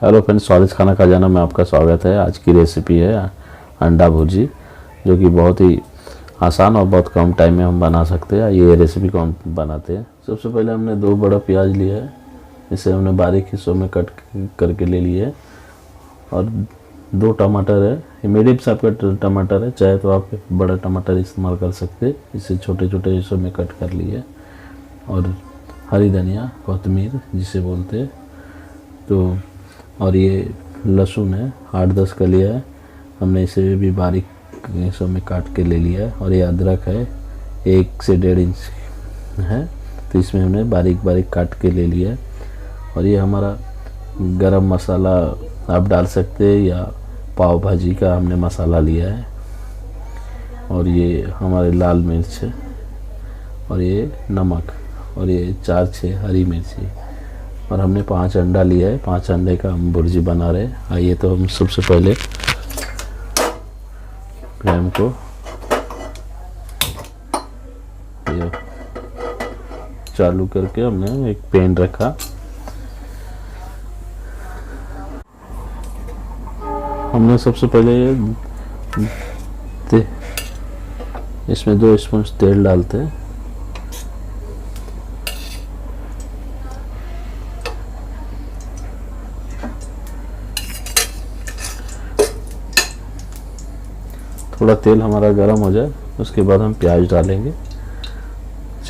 Hello friends, स्वादिष्ट खाना खजाना में आपका स्वागत है। आज की रेसिपी है अंडा भुर्जी, जो कि बहुत ही आसान और बहुत कम टाइम में हम बना सकते हैं। ये रेसिपी को हम बनाते हैं। सबसे पहले हमने 2 बड़ा प्याज लिया है, इसे हमने बारीक हिस्सों में कट करके ले लिए है। और 2 टमाटर है, ये मीडियम साइज का टमाटर है, चाहे तो आप बड़ा टमाटर इस्तेमाल कर सकते हैं। इसे छोटे छोटे हिस्सों में कट कर लिए। और हरी धनिया, कोतमीर जिसे बोलते हैं, तो और ये लहसुन है, 8-10 कलियाँ है, हमने इसे भी बारीक हिस्सों में काट के ले लिया है। और ये अदरक है, 1 से 1.5 इंच है, तो इसमें हमने बारीक बारीक काट के ले लिया है। और ये हमारा गरम मसाला आप डाल सकते हैं, या पाव भाजी का हमने मसाला लिया है। और ये हमारे लाल मिर्च है, और ये नमक, और ये 4-6 हरी मिर्ची। और हमने 5 अंडा लिया है, 5 अंडे का हम भुर्जी बना रहे हैं। आइए तो हम सबसे पहले फ्लेम को ये चालू करके हमने एक पैन रखा। हमने सबसे पहले इसमें 2 स्पून तेल डालते हैं। थोड़ा तेल हमारा गर्म हो जाए, उसके बाद हम प्याज डालेंगे।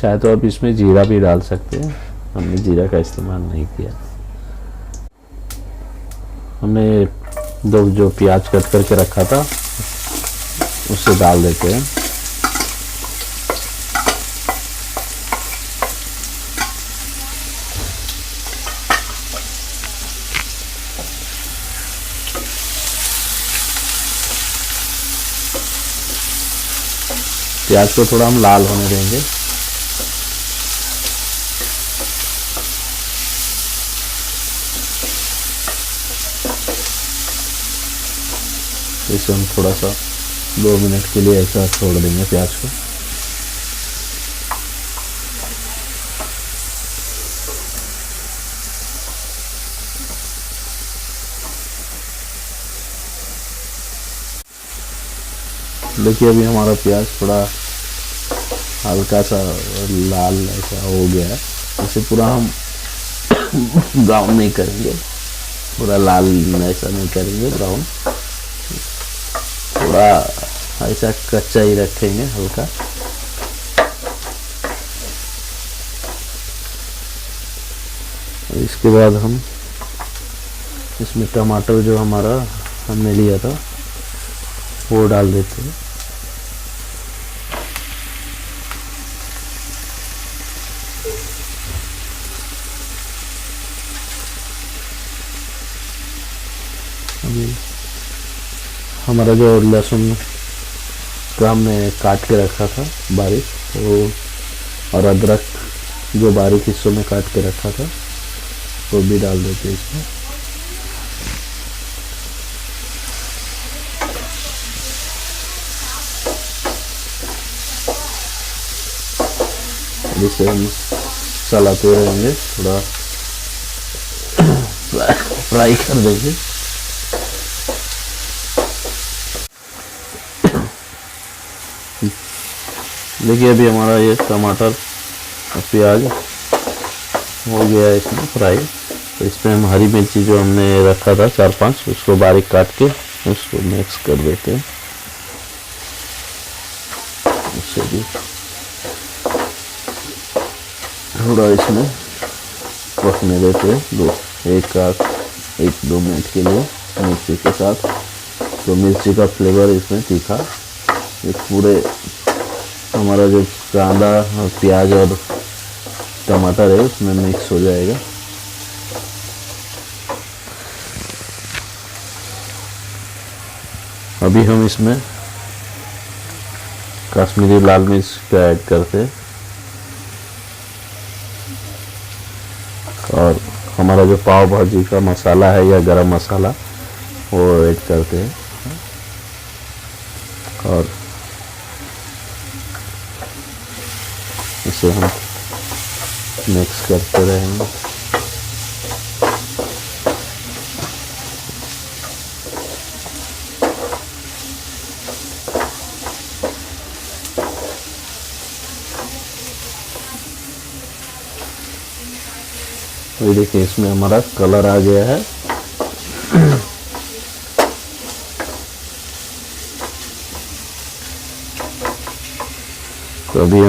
चाहे तो आप इसमें जीरा भी डाल सकते हैं, हमने जीरा का इस्तेमाल नहीं किया। हमने 2 जो प्याज कट करके रखा था उसे डाल देते हैं। प्याज को थोड़ा हम लाल होने देंगे। इसे हम थोड़ा सा 2 मिनट के लिए ऐसा छोड़ देंगे प्याज को। देखिए अभी हमारा प्याज थोड़ा हल्का सा लाल ऐसा हो गया है। इसे पूरा हम ब्राउन नहीं करेंगे, पूरा लाल ऐसा नहीं करेंगे ब्राउन, थोड़ा ऐसा कच्चा ही रखेंगे हल्का। और इसके बाद हम इसमें टमाटर जो हमारा हमने लिया था वो डाल देते हैं। अभी हमारा जो लहसुन का हमने काट के रखा था बारीक, वो और अदरक जो बारीक हिस्सों में काट के रखा था वो भी डाल देते हैं इसमें। जिसे हम चलाते रहेंगे, थोड़ा फ्राई कर देंगे। देखिए अभी हमारा ये टमाटर और प्याज हो गया है इसमें फ्राई। तो इसमें हम हरी मिर्ची जो हमने रखा था 4-5, उसको बारीक काट के उसको मिक्स कर देते हैं। उससे भी थोड़ा इसमें पकने देते हैं 1-2 मिनट के लिए मिर्ची के साथ। तो मिर्ची का फ्लेवर इसमें तीखा ये पूरे हमारा जो कांदा और प्याज और टमाटर है उसमें मिक्स हो जाएगा। अभी हम इसमें कश्मीरी लाल मिर्च का ऐड करते हैं। और हमारा जो पाव भाजी का मसाला है या गरम मसाला वो ऐड करते हैं। और इसे हम मिक्स करते रहेंगे। ये देखिए इसमें हमारा कलर आ गया है। तो अभी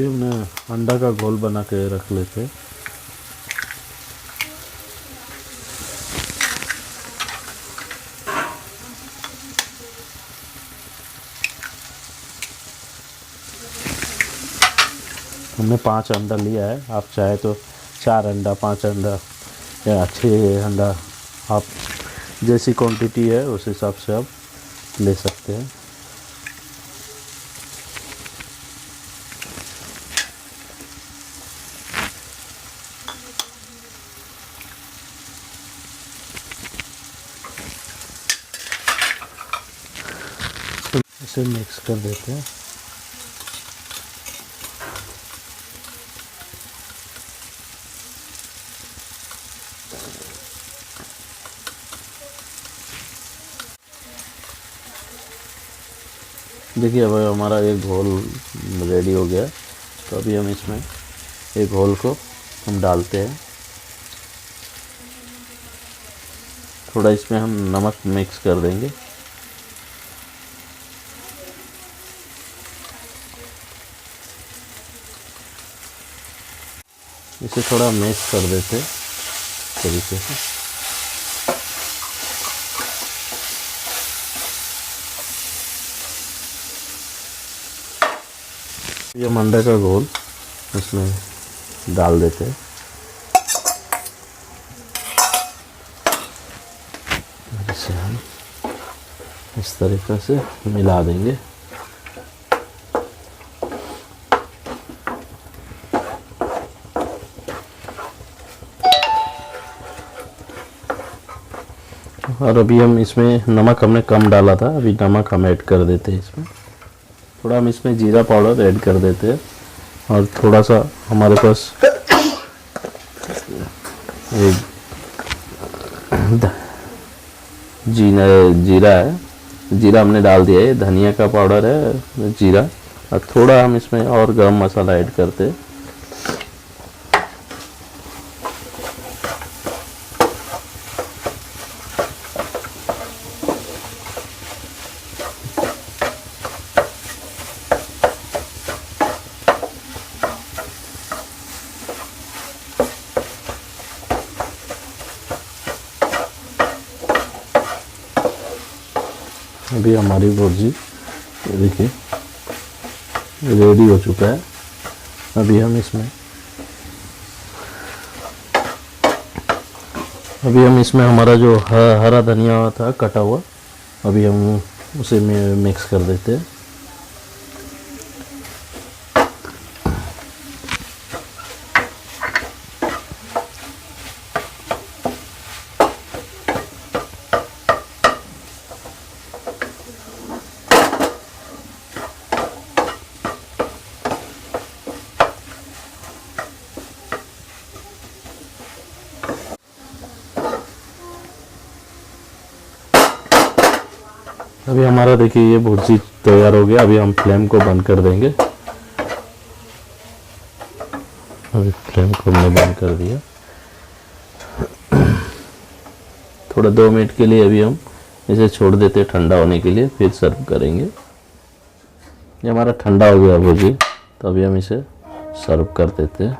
हमने अंडा का घोल बना के रख लेते हैं। हमने 5 अंडा लिया है, आप चाहे तो 4 अंडा 5 अंडा या 6 अंडा, आप जैसी क्वांटिटी है उस हिसाब से आप ले सकते हैं। इसे मिक्स कर देते हैं। देखिए अब हमारा एक घोल रेडी हो गया। तो अभी हम इसमें एक घोल को हम डालते हैं। थोड़ा इसमें हम नमक मिक्स कर देंगे। इसे थोड़ा मिक्स कर देते तरीके से। ये अंडे का घोल इसमें डाल देते हैं। इसे हम इस तरीके से मिला देंगे। और अभी हम इसमें नमक हमने कम डाला था, अभी नमक हम ऐड कर देते हैं इसमें। थोड़ा हम इसमें जीरा पाउडर ऐड कर देते हैं और थोड़ा सा हमारे पास एक जीरा है, जीरा हमने डाल दिया है। धनिया का पाउडर है, जीरा, और थोड़ा हम इसमें और गरम मसाला ऐड करते हैं। अभी हमारी भुर्जी देखिए रेडी हो चुका है। अभी हम इसमें हमारा जो हरा धनिया था कटा हुआ, अभी हम उसे मिक्स कर देते हैं। अभी हमारा देखिए ये भुर्जी तैयार हो गया। अभी हम फ्लेम को बंद कर देंगे। अभी फ्लेम को हमने बंद कर दिया। थोड़ा 2 मिनट के लिए अभी हम इसे छोड़ देते हैं ठंडा होने के लिए, फिर सर्व करेंगे। ये हमारा ठंडा हो गया भुर्जी, तो अभी हम इसे सर्व कर देते हैं।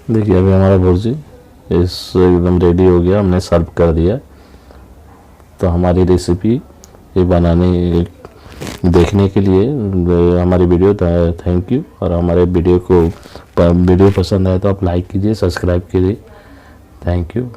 देखिए अभी हमारा भुर्जी इस एकदम रेडी हो गया, हमने सर्व कर दिया। तो हमारी रेसिपी ये बनाने देखने के लिए हमारी वीडियो थैंक यू। और हमारे वीडियो पसंद आए तो आप लाइक कीजिए, सब्सक्राइब कीजिए। Thank you.